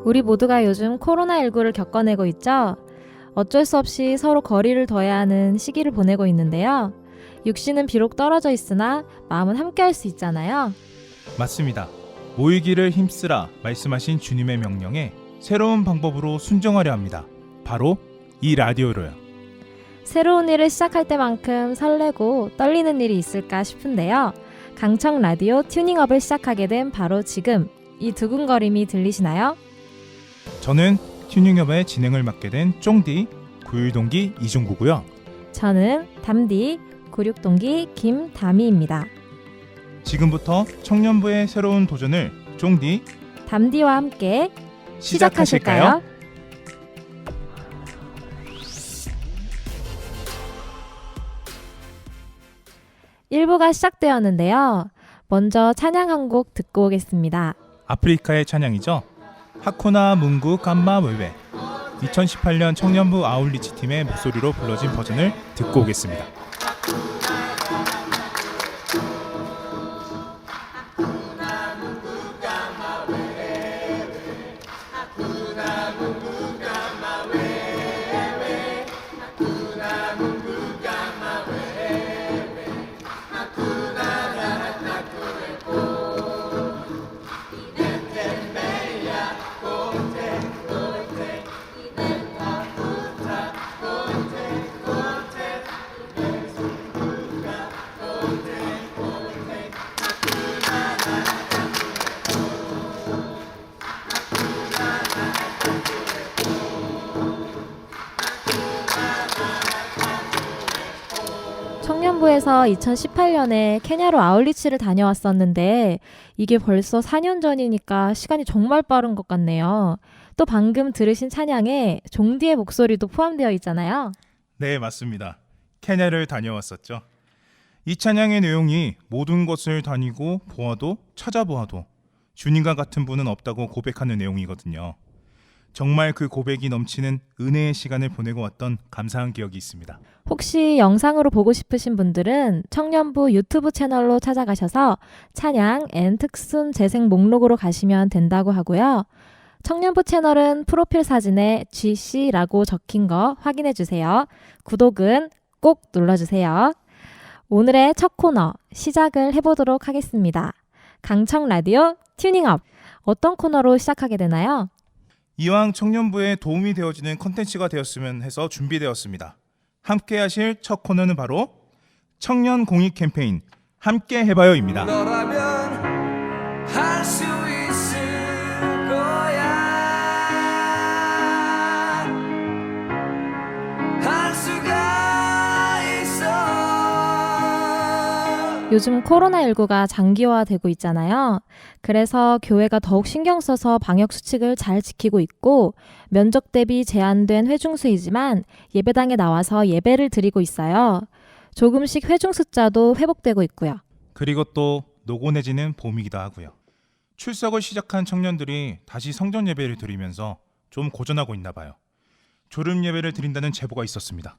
우리 모두가 요즘 코로나19를 겪어내고 있죠? 어쩔 수 없이 서로 거리를 둬야 하는 시기를 보내고 있는데요. 육신은 비록 떨어져 있으나 마음은 함께할 수 있잖아요. 맞습니다. 모이기를 힘쓰라 말씀하신 주님의 명령에 새로운 방법으로 순종하려 합니다. 바로 이 라디오로요. 새로운 일을 시작할 때만큼 설레고 떨리는 일이 있을까 싶은데요. 강청 라디오 튜닝업을 시작하게 된 바로 지금, 이 두근거림이 들리시나요? 저는 튜닝업의 진행을 맡게 된 쫑디 91동기 이종구고요. 저는 담디 96동기 김다미입니다. 지금부터 청년부의 새로운 도전을 쫑디 담디와 함께 시작하실까요? 1부가 시작되었는데요. 먼저 찬양 한 곡 듣고 오겠습니다. 아프리카의 찬양이죠. 하쿠나 뭉구 깜마 웨웨 2018년 청년부 아울리치 팀의 목소리로 불러진 버전을 듣고 오겠습니다. 청년부에서 2018년에 케냐로 아울리치를 다녀왔었는데 이게 벌써 4년 전이니까 시간이 정말 빠른 것 같네요. 또 방금 들으신 찬양에 종디의 목소리도 포함되어 있잖아요. 네, 맞습니다. 케냐를 다녀왔었죠. 이 찬양의 내용이 모든 것을 다니고 보아도 찾아보아도 주님과 같은 분은 없다고 고백하는 내용이거든요. 정말 그 고백이 넘치는 은혜의 시간을 보내고 왔던 감사한 기억이 있습니다. 혹시 영상으로 보고 싶으신 분들은 청년부 유튜브 채널로 찾아가셔서 찬양 앤 특순 재생 목록으로 가시면 된다고 하고요. 청년부 채널은 프로필 사진에 GC라고 적힌 거 확인해 주세요. 구독은 꼭 눌러주세요. 오늘의 첫 코너 시작을 해보도록 하겠습니다. 강청 라디오 튜닝업. 어떤 코너로 시작하게 되나요? 이왕 청년부에 도움이 되어지는 컨텐츠가 되었으면 해서 준비되었습니다. 함께 하실 첫 코너는 바로 청년 공익 캠페인 함께 해봐요입니다. 너라면 할 수 있을 거야. 할 수가 있어. 요즘 코로나19가 장기화되고 있잖아요. 그래서 교회가 더욱 신경 써서 방역 수칙을 잘 지키고 있고 면적 대비 제한된 회중수이지만 예배당에 나와서 예배를 드리고 있어요. 조금씩 회중 숫자도 회복되고 있고요. 그리고 또 노곤해지는 봄이기도 하고요. 출석을 시작한 청년들이 다시 성전 예배를 드리면서 좀 고전하고 있나 봐요. 졸음 예배를 드린다는 제보가 있었습니다.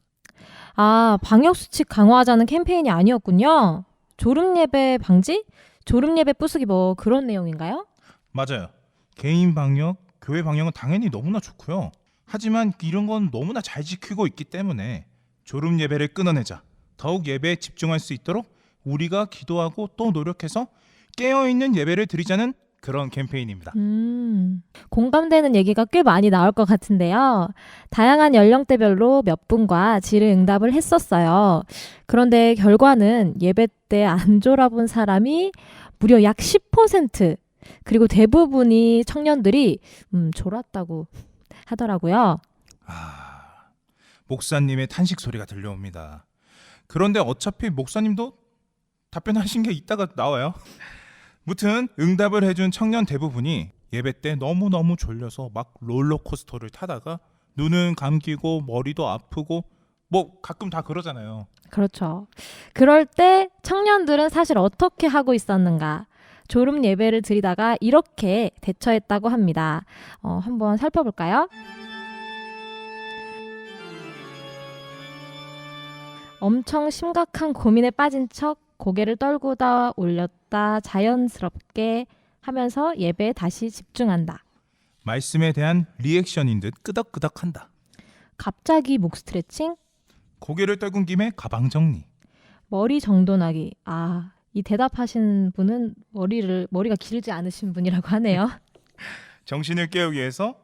아, 방역 수칙 강화하자는 캠페인이 아니었군요. 졸음 예배 방지? 졸음 예배 부수기 뭐 그런 내용인가요? 맞아요. 개인 방역, 교회 방역은 당연히 너무나 좋고요. 하지만 이런 건 너무나 잘 지키고 있기 때문에 졸음 예배를 끊어내자. 더욱 예배에 집중할 수 있도록 우리가 기도하고 또 노력해서 깨어있는 예배를 드리자는 그런 캠페인입니다. 공감되는 얘기가 꽤 많이 나올 것 같은데요. 다양한 연령대별로 몇 분과 질의응답을 했었어요. 그런데 결과는 예배 때 안 졸아본 사람이 무려 약 10%, 그리고 대부분이 청년들이 졸았다고 하더라고요. 목사님의 탄식 소리가 들려옵니다. 그런데 어차피 목사님도 답변하신 게 이따가 나와요. 무튼 응답을 해준 청년 대부분이 예배 때 너무너무 졸려서 막 롤러코스터를 타다가 눈은 감기고 머리도 아프고 뭐 가끔 다 그러잖아요. 그렇죠. 그럴 때 청년들은 사실 어떻게 하고 있었는가? 졸음 예배를 드리다가 이렇게 대처했다고 합니다. 한번 살펴볼까요? 엄청 심각한 고민에 빠진 척 고개를 떨구다 올렸다 자연스럽게 하면서 예배에 다시 집중한다. 말씀에 대한 리액션인 듯 끄덕끄덕한다. 갑자기 목 스트레칭? 고개를 떨군 김에 가방 정리. 머리 정돈하기. 아, 이 대답하신 분은 머리가 길지 않으신 분이라고 하네요. 정신을 깨우기 위해서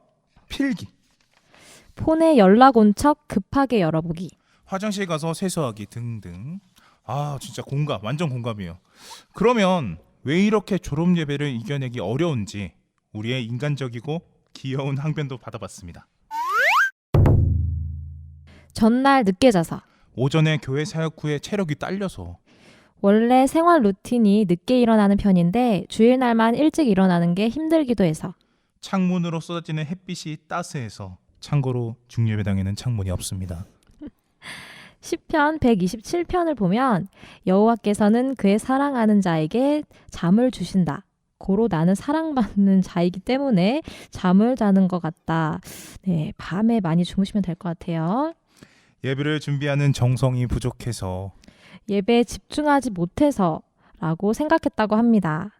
필기. 폰에 연락 온 척 급하게 열어보기. 화장실 가서 세수하기 등등. 아, 진짜 공감, 완전 공감이에요. 그러면 왜 이렇게 졸업 예배를 이겨내기 어려운지 우리의 인간적이고 귀여운 항변도 받아봤습니다. 전날 늦게 자서. 오전에 교회 사역 후에 체력이 딸려서. 원래 생활 루틴이 늦게 일어나는 편인데 주일날만 일찍 일어나는 게 힘들기도 해서. 창문으로 쏟아지는 햇빛이 따스해서. 참고로 중예배당에는 창문이 없습니다. 시편 127편을 보면 여호와께서는 그의 사랑하는 자에게 잠을 주신다. 고로 나는 사랑받는 자이기 때문에 잠을 자는 것 같다. 네, 밤에 많이 주무시면 될 것 같아요. 예배를 준비하는 정성이 부족해서. 예배에 집중하지 못해서 라고 생각했다고 합니다.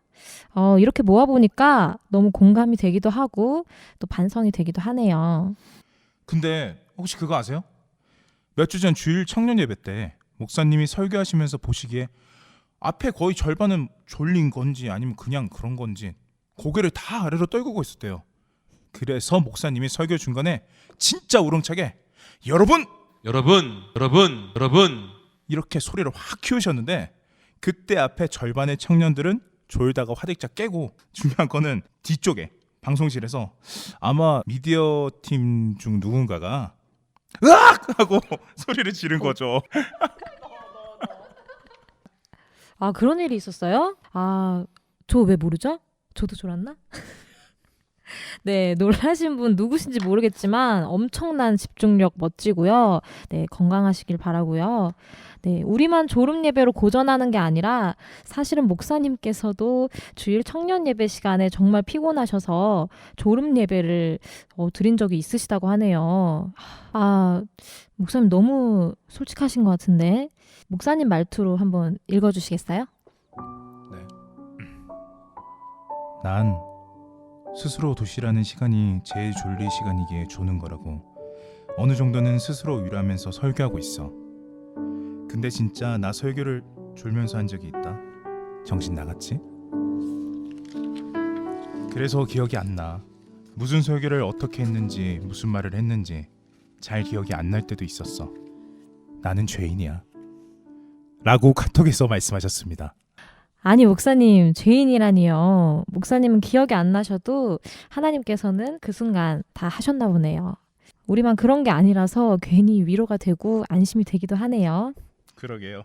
이렇게 모아보니까 너무 공감이 되기도 하고 또 반성이 되기도 하네요. 근데 혹시 그거 아세요? 몇 주 전 주일 청년 예배 때 목사님이 설교하시면서 보시기에 앞에 거의 절반은 졸린 건지 아니면 그냥 그런 건지 고개를 다 아래로 떨구고 있었대요. 그래서 목사님이 설교 중간에 진짜 우렁차게 여러분 이렇게 소리를 확 키우셨는데 그때 앞에 절반의 청년들은 졸다가 화들짝 깨고 중요한 거는 뒤쪽에 방송실에서 아마 미디어 팀 중 누군가가 으악! 하고 소리를 지른 거죠. 아, 그런 일이 있었어요? 아, 저 왜 모르죠? 저도 졸았나? 네, 놀라신 분 누구신지 모르겠지만 엄청난 집중력 멋지고요. 네, 건강하시길 바라고요. 네, 우리만 졸음 예배로 고전하는 게 아니라 사실은 목사님께서도 주일 청년 예배 시간에 정말 피곤하셔서 졸음 예배를 드린 적이 있으시다고 하네요. 아, 목사님 너무 솔직하신 것 같은데 목사님 말투로 한번 읽어주시겠어요? 네. 난 스스로 도시라는 시간이 제일 졸릴 시간이기에 조는 거라고 어느 정도는 스스로 위로하면서 설교하고 있어. 근데 진짜 나 설교를 졸면서 한 적이 있다. 정신 나갔지? 그래서 기억이 안 나. 무슨 설교를 어떻게 했는지 무슨 말을 했는지 잘 기억이 안 날 때도 있었어. 나는 죄인이야 라고 카톡에서 말씀하셨습니다. 아니, 목사님, 죄인이라니요. 목사님은 기억이 안 나셔도 하나님께서는 그 순간 다 하셨나 보네요. 우리만 그런 게 아니라서 괜히 위로가 되고 안심이 되기도 하네요. 그러게요.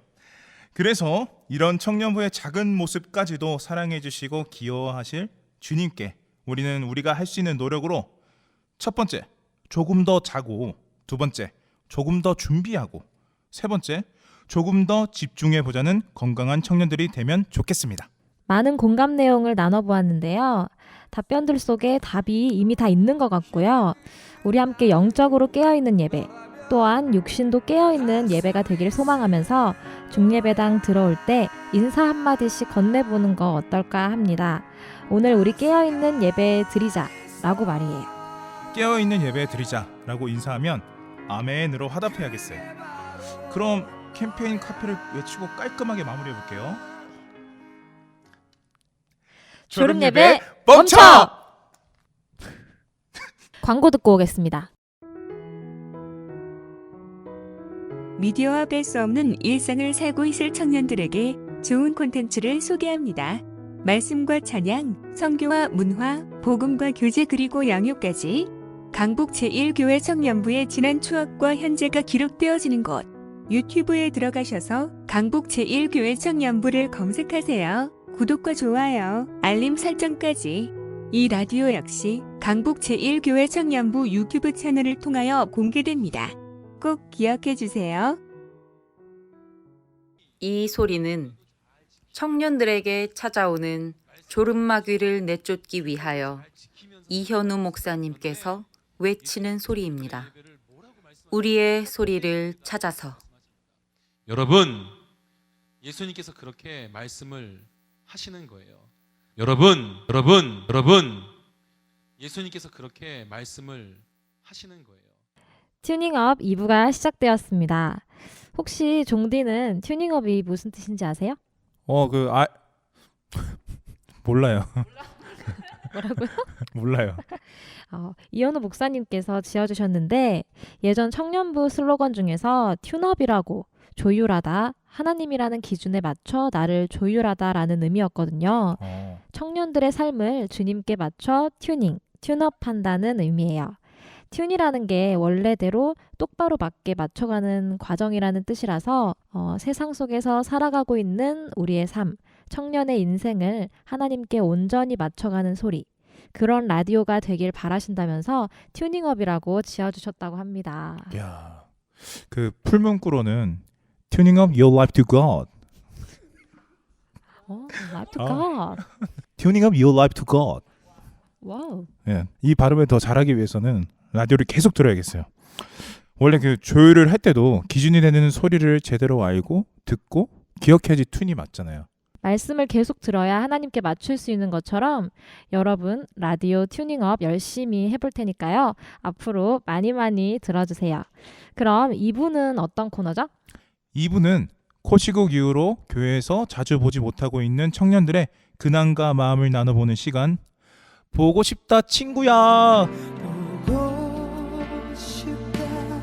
그래서 이런 청년부의 작은 모습까지도 사랑해 주시고 귀여워하실 주님께 우리는 우리가 할 수 있는 노력으로 첫 번째, 조금 더 자고, 두 번째, 조금 더 준비하고, 세 번째, 조금 더 집중해 보자는 건강한 청년들이 되면 좋겠습니다. 많은 공감 내용을 나눠보았는데요. 답변들 속에 답이 이미 다 있는 것 같고요. 우리 함께 영적으로 깨어있는 예배, 또한 육신도 깨어있는 예배가 되기를 소망하면서 중예배당 들어올 때 인사 한마디씩 건네보는 거 어떨까 합니다. 오늘 우리 깨어있는 예배 드리자 라고 말이에요. 깨어있는 예배 드리자라고 인사하면 아멘으로 화답해야겠어요. 그럼 캠페인 카페를 외치고 깔끔하게 마무리해 볼게요. 졸음 예배 멈춰! 광고 듣고 오겠습니다. 미디어와 뺄 수 없는 일상을 살고 있을 청년들에게 좋은 콘텐츠를 소개합니다. 말씀과 찬양, 선교와 문화, 복음과 교제 그리고 양육까지 강북 제1교회 청년부의 지난 추억과 현재가 기록되어지는 곳 유튜브에 들어가셔서 강북 제1교회 청년부를 검색하세요. 구독과 좋아요, 알림 설정까지. 이 라디오 역시 강북 제1교회 청년부 유튜브 채널을 통하여 공개됩니다. 꼭 기억해 주세요. 이 소리는 청년들에게 찾아오는 졸음마귀를 내쫓기 위하여 이현우 목사님께서 외치는 소리입니다. 우리의 소리를 찾아서. 여러분, 예수님께서 그렇게 말씀을 하시는 거예요. 여러분, 예수님께서 그렇게 말씀을 하시는 거예요. 튜닝업 2부가 시작되었습니다. 혹시 종디는 튜닝업이 무슨 뜻인지 아세요? 몰라요. 뭐라고요? 몰라요. 이현우 목사님께서 지어주셨는데 예전 청년부 슬로건 중에서 튠업이라고 조율하다, 하나님이라는 기준에 맞춰 나를 조율하다라는 의미였거든요. 청년들의 삶을 주님께 맞춰 튠업한다는 의미예요. 튠이라는 게 원래대로 똑바로 맞게 맞춰가는 과정이라는 뜻이라서 세상 속에서 살아가고 있는 우리의 삶, 청년의 인생을 하나님께 온전히 맞춰가는 소리, 그런 라디오가 되길 바라신다면서 튜닝업이라고 지어주셨다고 합니다. 야, 그 풀문구로는 Tuning up your life to God. Life to God. Tuning up your life to God. 와우. 예, 이 발음을 더 잘하기 위해서는 라디오를 계속 들어야겠어요. 원래 그 조율을 할 때도 기준이 되는 소리를 제대로 알고 듣고 기억해야지 튠이 맞잖아요. 말씀을 계속 들어야 하나님께 맞출 수 있는 것처럼 여러분 라디오 튜닝업 열심히 해볼 테니까요. 앞으로 많이 들어주세요. 그럼 2부는 어떤 코너죠? 2부는 코시국 이후로 교회에서 자주 보지 못하고 있는 청년들의 근황과 마음을 나눠보는 시간, 보고 싶다 친구야. 보고 싶다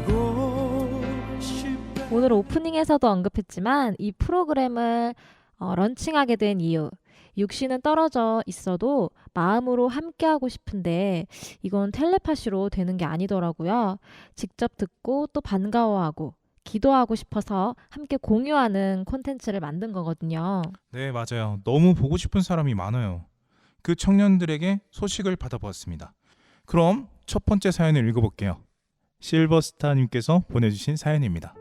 보고 싶다. 오늘 오프닝에서도 언급했지만 이 프로그램을 런칭하게 된 이유, 육신은 떨어져 있어도 마음으로 함께하고 싶은데 이건 텔레파시로 되는 게 아니더라고요. 직접 듣고 또 반가워하고 기도하고 싶어서 함께 공유하는 콘텐츠를 만든 거거든요. 네, 맞아요. 너무 보고 싶은 사람이 많아요. 그 청년들에게 소식을 받아보았습니다. 그럼 첫 번째 사연을 읽어볼게요. 실버스타님께서 보내주신 사연입니다.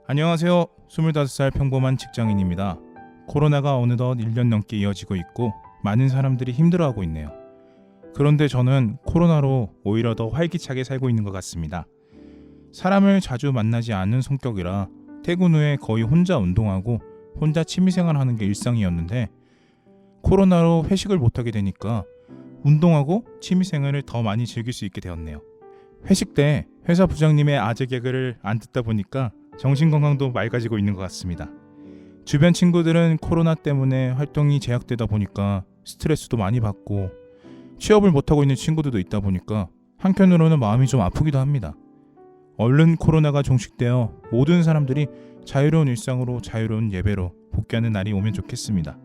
안녕하세요. 25살 평범한 직장인입니다. 코로나가 어느덧 1년 넘게 이어지고 있고 많은 사람들이 힘들어하고 있네요. 그런데 저는 코로나로 오히려 더 활기차게 살고 있는 것 같습니다. 사람을 자주 만나지 않는 성격이라 퇴근 후에 거의 혼자 운동하고 혼자 취미생활하는 게 일상이었는데 코로나로 회식을 못하게 되니까 운동하고 취미생활을 더 많이 즐길 수 있게 되었네요. 회식 때 회사 부장님의 아재 개그를 안 듣다 보니까 정신건강도 맑아지고 있는 것 같습니다. 주변 친구들은 코로나 때문에 활동이 제약되다 보니까 스트레스도 많이 받고 취업을 못하고 있는 친구들도 있다 보니까 한편으로는 마음이 좀 아프기도 합니다. 얼른 코로나가 종식되어 모든 사람들이 자유로운 일상으로 자유로운 예배로 복귀하는 날이 오면 좋겠습니다.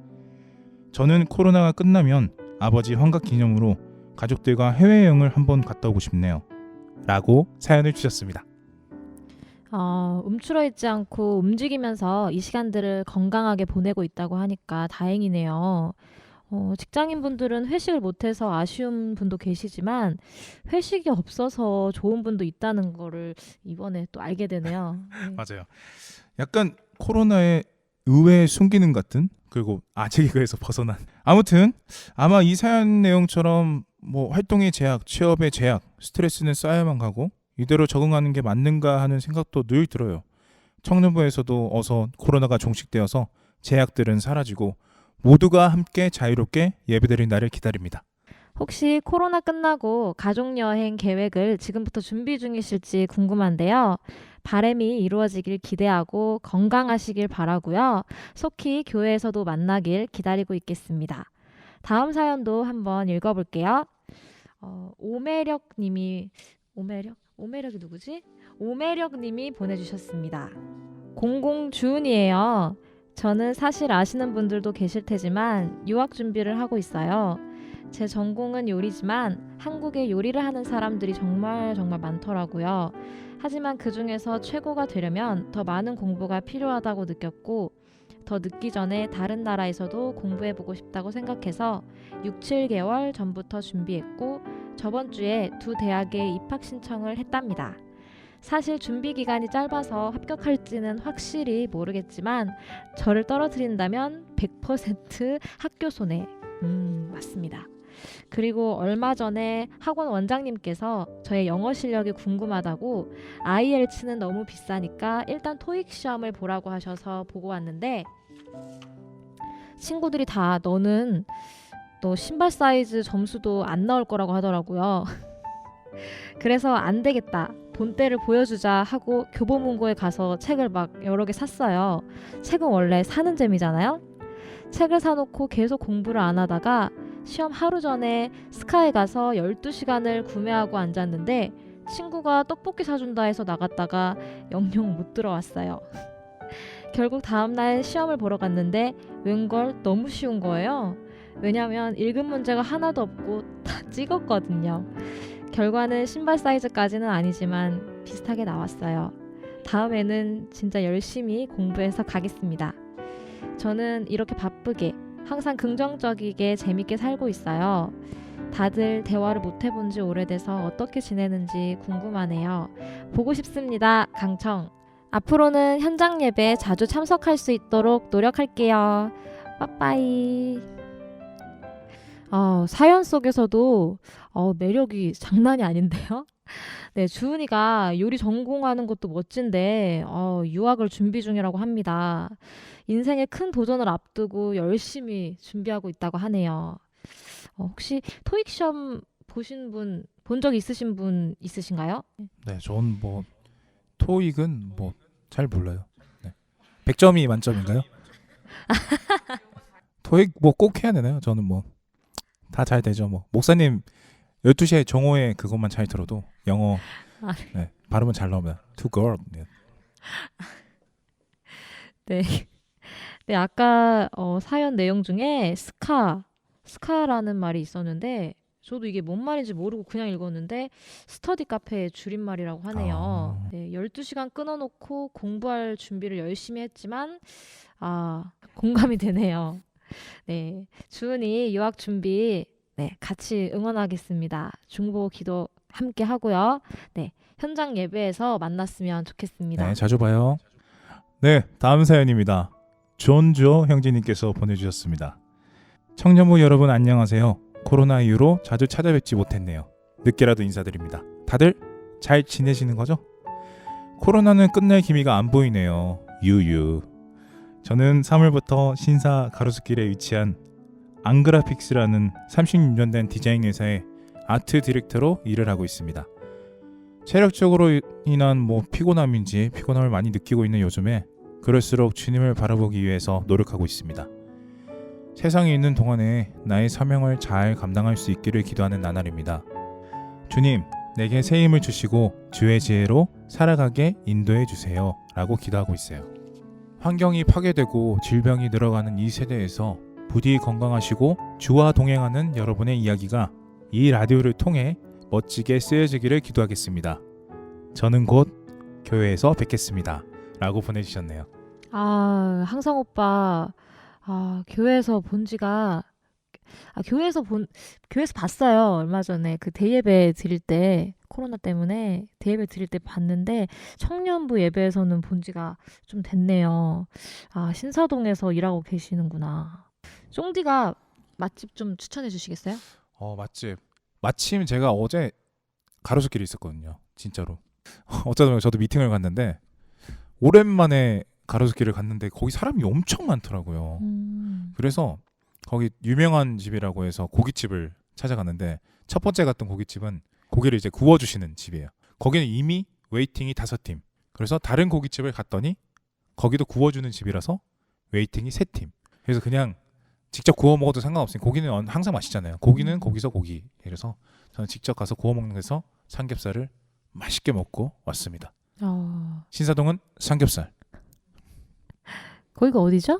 저는 코로나가 끝나면 아버지 환갑 기념으로 가족들과 해외여행을 한번 갔다 오고 싶네요. 라고 사연을 주셨습니다. 움츠러 있지 않고 움직이면서 이 시간들을 건강하게 보내고 있다고 하니까 다행이네요. 직장인분들은 회식을 못해서 아쉬운 분도 계시지만 회식이 없어서 좋은 분도 있다는 거를 이번에 또 알게 되네요. 네. 맞아요. 약간 코로나의 의외의 순기능 같은, 그리고 아재 개그에서 벗어난. 아무튼 아마 이 사연 내용처럼 뭐 활동의 제약, 취업의 제약, 스트레스는 쌓여만 가고 이대로 적응하는 게 맞는가 하는 생각도 늘 들어요. 청년부에서도 어서 코로나가 종식되어서 제약들은 사라지고 모두가 함께 자유롭게 예배드릴 날을 기다립니다. 혹시 코로나 끝나고 가족여행 계획을 지금부터 준비 중이실지 궁금한데요. 바람이 이루어지길 기대하고 건강하시길 바라고요. 속히 교회에서도 만나길 기다리고 있겠습니다. 다음 사연도 한번 읽어볼게요. 오매력님이 오매력이 누구지? 오매력님이 보내주셨습니다. 공공주은이에요. 저는 사실 아시는 분들도 계실 테지만 유학 준비를 하고 있어요. 제 전공은 요리지만 한국에 요리를 하는 사람들이 정말 많더라고요. 하지만 그 중에서 최고가 되려면 더 많은 공부가 필요하다고 느꼈고 더 늦기 전에 다른 나라에서도 공부해보고 싶다고 생각해서 6-7개월 전부터 준비했고 저번 주에 2 대학에 입학 신청을 했답니다. 사실 준비 기간이 짧아서 합격할지는 확실히 모르겠지만 저를 떨어뜨린다면 100% 학교 손해. 맞습니다. 그리고 얼마 전에 학원 원장님께서 저의 영어 실력이 궁금하다고 IELTS는 너무 비싸니까 일단 토익 시험을 보라고 하셔서 보고 왔는데 친구들이 다 너는 또 신발 사이즈 점수도 안 나올 거라고 하더라고요. 그래서 안 되겠다. 본때를 보여주자 하고 교보문고에 가서 책을 막 여러 개 샀어요. 책은 원래 사는 재미잖아요. 책을 사놓고 계속 공부를 안 하다가 시험 하루 전에 스카에 가서 12시간을 구매하고 앉았는데 친구가 떡볶이 사준다 해서 나갔다가 영영 못 들어왔어요. 결국 다음날 시험을 보러 갔는데 웬걸 너무 쉬운 거예요. 왜냐면 읽은 문제가 하나도 없고 다 찍었거든요. 결과는 신발 사이즈까지는 아니지만 비슷하게 나왔어요. 다음에는 진짜 열심히 공부해서 가겠습니다. 저는 이렇게 바쁘게 항상 긍정적이게 재밌게 살고 있어요. 다들 대화를 못 해본 지 오래돼서 어떻게 지내는지 궁금하네요. 보고 싶습니다. 강청. 앞으로는 현장 예배 자주 참석할 수 있도록 노력할게요. 빠빠이. 사연 속에서도 매력이 장난이 아닌데요? 네, 주은이가 요리 전공하는 것도 멋진데 유학을 준비 중이라고 합니다. 인생의 큰 도전을 앞두고 열심히 준비하고 있다고 하네요. 혹시 토익 시험 본 적 있으신 분 있으신가요? 네, 전 뭐 토익은 뭐 잘 몰라요. 네. 100점이 만점인가요? 토익 뭐 꼭 해야 되나요? 저는 뭐 다 잘 되죠. 뭐 목사님 12시에 정오에 그것만 잘 들어도 영어 네, 발음은 잘 나옵니다. To God. 네. 네. 네, 아까 사연 내용 중에 스카라는 말이 있었는데 저도 이게 뭔 말인지 모르고 그냥 읽었는데 스터디 카페의 줄임말이라고 하네요. 네, 12시간 끊어놓고 공부할 준비를 열심히 했지만 공감이 되네요. 네, 주은이 유학 준비 같이 응원하겠습니다. 중보 기도 함께 하고요. 네, 현장 예배에서 만났으면 좋겠습니다. 네, 자주 봐요. 네, 다음 사연입니다. 존조 형제님께서 보내주셨습니다. 청년부 여러분 안녕하세요. 코로나 이후로 자주 찾아뵙지 못했네요. 늦게라도 인사드립니다. 다들 잘 지내시는 거죠? 코로나는 끝날 기미가 안 보이네요. 유유. 저는 3월부터 신사 가로수길에 위치한 앙그라픽스라는 36년 된 디자인 회사의 아트 디렉터로 일을 하고 있습니다. 체력적으로 인한 피곤함인지 피곤함을 많이 느끼고 있는 요즘에 그럴수록 주님을 바라보기 위해서 노력하고 있습니다. 세상에 있는 동안에 나의 사명을 잘 감당할 수 있기를 기도하는 나날입니다. 주님, 내게 새 힘을 주시고 주의 지혜로 살아가게 인도해 주세요 라고 기도하고 있어요. 환경이 파괴되고 질병이 늘어가는 이 세대에서 부디 건강하시고 주와 동행하는 여러분의 이야기가 이 라디오를 통해 멋지게 쓰여지기를 기도하겠습니다. 저는 곧 교회에서 뵙겠습니다 라고 보내주셨네요. 항상 오빠 교회에서 본 지가 교회에서 봤어요. 얼마 전에 그 대예배 드릴 때 코로나 때문에 대예배 드릴 때 봤는데 청년부 예배에서는 본 지가 좀 됐네요. 신사동에서 일하고 계시는구나. 쫑디가 맛집 좀 추천해 주시겠어요? 맛집. 마침 제가 어제 가로수길에 있었거든요. 진짜로. 어쩌다 보니 저도 미팅을 갔는데 오랜만에 가로수길을 갔는데 거기 사람이 엄청 많더라고요. 그래서 거기 유명한 집이라고 해서 고깃집을 찾아갔는데 첫 번째 갔던 고깃집은 고기를 이제 구워주시는 집이에요. 거기는 이미 웨이팅이 5팀. 그래서 다른 고깃집을 갔더니 거기도 구워주는 집이라서 웨이팅이 3팀. 그래서 그냥 직접 구워 먹어도 상관없으니 고기는 항상 맛있잖아요. 고기는 거기서 고기. 그래서 저는 직접 가서 구워 먹는 데서 삼겹살을 맛있게 먹고 왔습니다. 신사동은 삼겹살. 거기가 어디죠?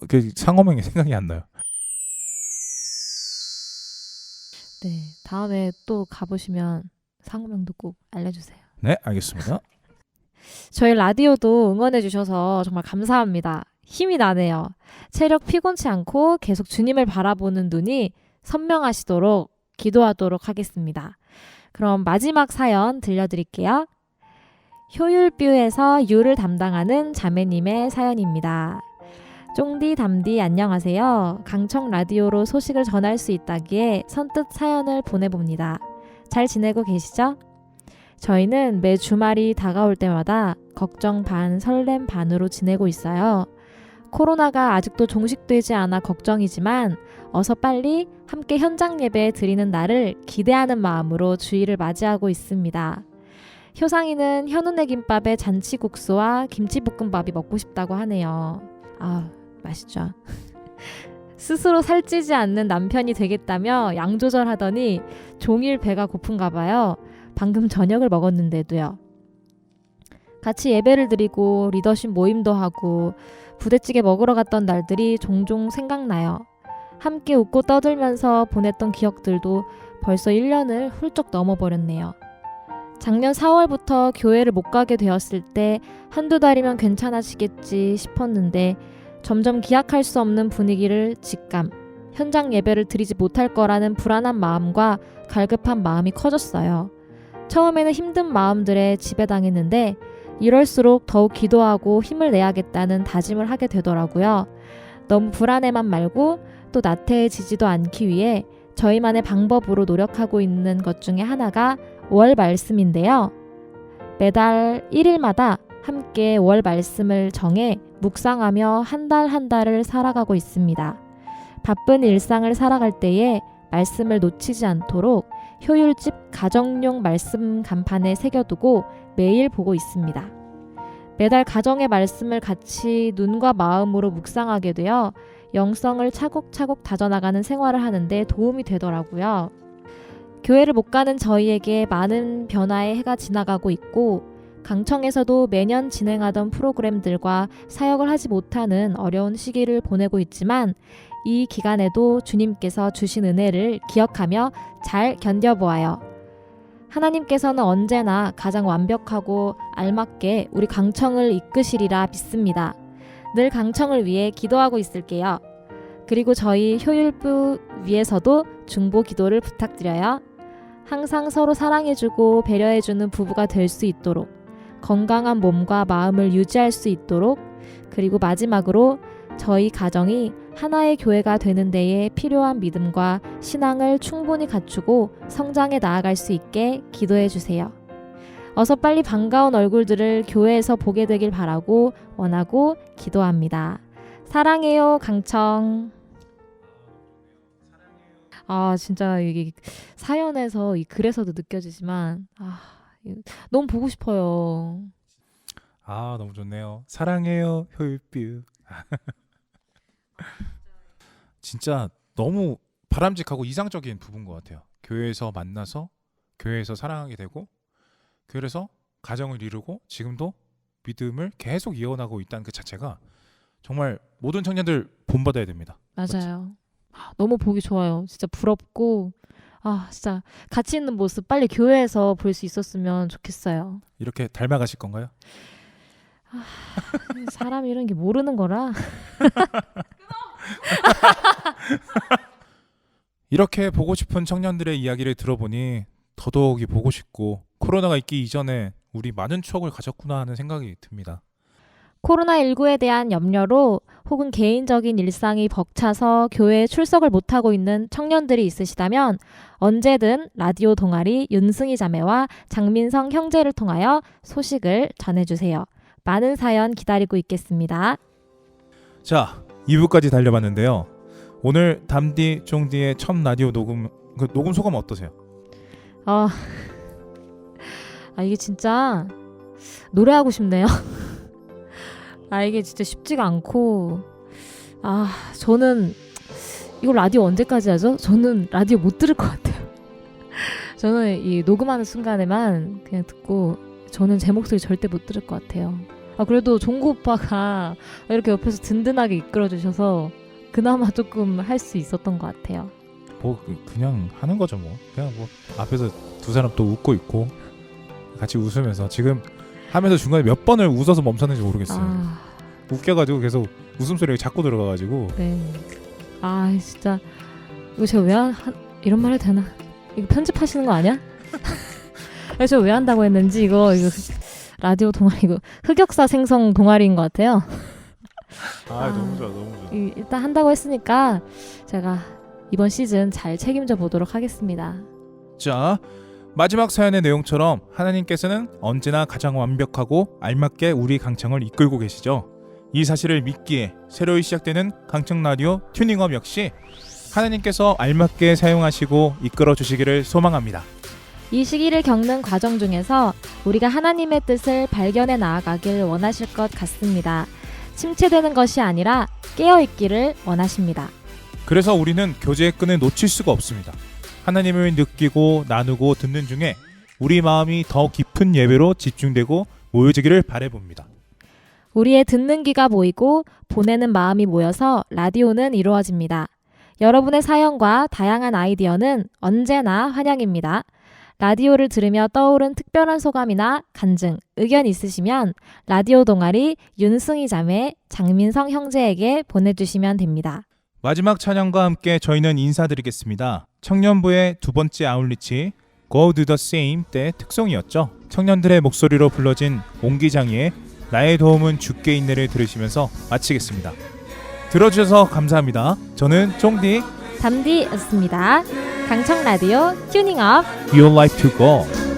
그 상호명이 생각이 안 나요. 네, 다음에 또 가보시면 상호명도 꼭 알려주세요. 네, 알겠습니다. 저희 라디오도 응원해주셔서 정말 감사합니다. 힘이 나네요. 체력 피곤치 않고 계속 주님을 바라보는 눈이 선명하시도록 기도하도록 하겠습니다. 그럼 마지막 사연 들려드릴게요. 효율뷰에서 유를 담당하는 자매님의 사연입니다. 쫑디 담디 안녕하세요. 강청 라디오로 소식을 전할 수 있다기에 선뜻 사연을 보내봅니다. 잘 지내고 계시죠? 저희는 매 주말이 다가올 때마다 걱정 반 설렘 반으로 지내고 있어요. 코로나가 아직도 종식되지 않아 걱정이지만 어서 빨리 함께 현장 예배 드리는 날을 기대하는 마음으로 주일을 맞이하고 있습니다. 효상이는 현우네 김밥에 잔치국수와 김치볶음밥이 먹고 싶다고 하네요. 아, 맛있죠. 스스로 살찌지 않는 남편이 되겠다며 양 조절하더니 종일 배가 고픈가 봐요. 방금 저녁을 먹었는데도요. 같이 예배를 드리고 리더십 모임도 하고 부대찌개 먹으러 갔던 날들이 종종 생각나요. 함께 웃고 떠들면서 보냈던 기억들도 벌써 1년을 훌쩍 넘어버렸네요. 작년 4월부터 교회를 못 가게 되었을 때 한두 달이면 괜찮아지겠지 싶었는데 점점 기약할 수 없는 분위기를 직감, 현장 예배를 드리지 못할 거라는 불안한 마음과 갈급한 마음이 커졌어요. 처음에는 힘든 마음들에 지배당했는데 이럴수록 더욱 기도하고 힘을 내야겠다는 다짐을 하게 되더라고요. 너무 불안해만 말고 또 나태해지지도 않기 위해 저희만의 방법으로 노력하고 있는 것 중에 하나가 월 말씀인데요. 매달 1일마다 함께 월 말씀을 정해 묵상하며 한 달 한 달을 살아가고 있습니다. 바쁜 일상을 살아갈 때에 말씀을 놓치지 않도록 효율집 가정용 말씀 간판에 새겨두고 매일 보고 있습니다. 매달 가정의 말씀을 같이 눈과 마음으로 묵상하게 되어 영성을 차곡차곡 다져나가는 생활을 하는데 도움이 되더라고요. 교회를 못 가는 저희에게 많은 변화의 해가 지나가고 있고 강청에서도 매년 진행하던 프로그램들과 사역을 하지 못하는 어려운 시기를 보내고 있지만 이 기간에도 주님께서 주신 은혜를 기억하며 잘 견뎌보아요. 하나님께서는 언제나 가장 완벽하고 알맞게 우리 강청을 이끄시리라 믿습니다. 늘 강청을 위해 기도하고 있을게요. 그리고 저희 효율부 위에서도 중보 기도를 부탁드려요. 항상 서로 사랑해주고 배려해주는 부부가 될 수 있도록 건강한 몸과 마음을 유지할 수 있도록 그리고 마지막으로 저희 가정이 하나의 교회가 되는 데에 필요한 믿음과 신앙을 충분히 갖추고 성장해 나아갈 수 있게 기도해 주세요. 어서 빨리 반가운 얼굴들을 교회에서 보게 되길 바라고 원하고 기도합니다. 사랑해요, 강청. 아, 진짜 이게 사연에서 이 글에서도 느껴지지만 너무 보고 싶어요. 아, 너무 좋네요. 사랑해요, 효율뷰. 진짜 너무 바람직하고 이상적인 부부인 것 같아요. 교회에서 만나서 교회에서 사랑하게 되고 그래서 가정을 이루고 지금도 믿음을 계속 이어나가고 있다는 그 자체가 정말 모든 청년들 본받아야 됩니다. 맞아요. 너무 보기 좋아요. 진짜 부럽고 진짜 같이 있는 모습 빨리 교회에서 볼 수 있었으면 좋겠어요. 이렇게 닮아가실 건가요? 사람 이런 게 모르는 거라. 이렇게 보고 싶은 청년들의 이야기를 들어보니 더더욱이 보고 싶고 코로나가 있기 이전에 우리 많은 추억을 가졌구나 하는 생각이 듭니다. 코로나19에 대한 염려로 혹은 개인적인 일상이 벅차서 교회에 출석을 못하고 있는 청년들이 있으시다면 언제든 라디오 동아리 윤승희 자매와 장민성 형제를 통하여 소식을 전해주세요. 많은 사연 기다리고 있겠습니다. 자, 2부까지 달려봤는데요. 오늘 담디 쫑디의 첫 라디오 녹음 소감 어떠세요? 이게 진짜 노래하고 싶네요. 이게 진짜 쉽지가 않고 저는 이거 라디오 언제까지 하죠? 저는 라디오 못 들을 것 같아요. 저는 이 녹음하는 순간에만 그냥 듣고 저는 제 목소리 절대 못 들을 것 같아요. 그래도 종구 오빠가 이렇게 옆에서 든든하게 이끌어주셔서 그나마 조금 할 수 있었던 것 같아요. 뭐 그냥 하는 거죠 뭐. 그냥 뭐 앞에서 두 사람 또 웃고 있고 같이 웃으면서 지금 하면서 중간에 몇 번을 웃어서 멈췄는지 모르겠어요. 웃겨가지고 계속 웃음소리가 자꾸 들어가가지고. 네. 진짜 이거 제가 왜 이런 말 해도 되나? 이거 편집하시는 거 아니야? 제가 왜 한다고 했는지 이거 라디오 동아리 이거 흑역사 생성 동아리인 것 같아요. 너무 좋아. 일단 한다고 했으니까 제가 이번 시즌 잘 책임져 보도록 하겠습니다. 자, 마지막 사연의 내용처럼 하나님께서는 언제나 가장 완벽하고 알맞게 우리 강청을 이끌고 계시죠. 이 사실을 믿기에 새로이 시작되는 강청 라디오 튜닝업 역시 하나님께서 알맞게 사용하시고 이끌어 주시기를 소망합니다. 이 시기를 겪는 과정 중에서 우리가 하나님의 뜻을 발견해 나아가길 원하실 것 같습니다. 침체되는 것이 아니라 깨어있기를 원하십니다. 그래서 우리는 교제의 끈을 놓칠 수가 없습니다. 하나님을 느끼고 나누고 듣는 중에 우리 마음이 더 깊은 예배로 집중되고 모여지기를 바라봅니다. 우리의 듣는 귀가 모이고 보내는 마음이 모여서 라디오는 이루어집니다. 여러분의 사연과 다양한 아이디어는 언제나 환영입니다. 라디오를 들으며 떠오른 특별한 소감이나 간증, 의견 있으시면 라디오 동아리 윤승희 자매, 장민성 형제에게 보내주시면 됩니다. 마지막 찬양과 함께 저희는 인사드리겠습니다. 청년부의 두 번째 아웃리치 Go Do The Same 때 특송이었죠. 청년들의 목소리로 불러진 옹기장이의 나의 도움은 주께 있네를 들으시면서 마치겠습니다. 들어주셔서 감사합니다. 저는 쫑디 담디였습니다. 강청 라디오 튜닝업 Your Life To Go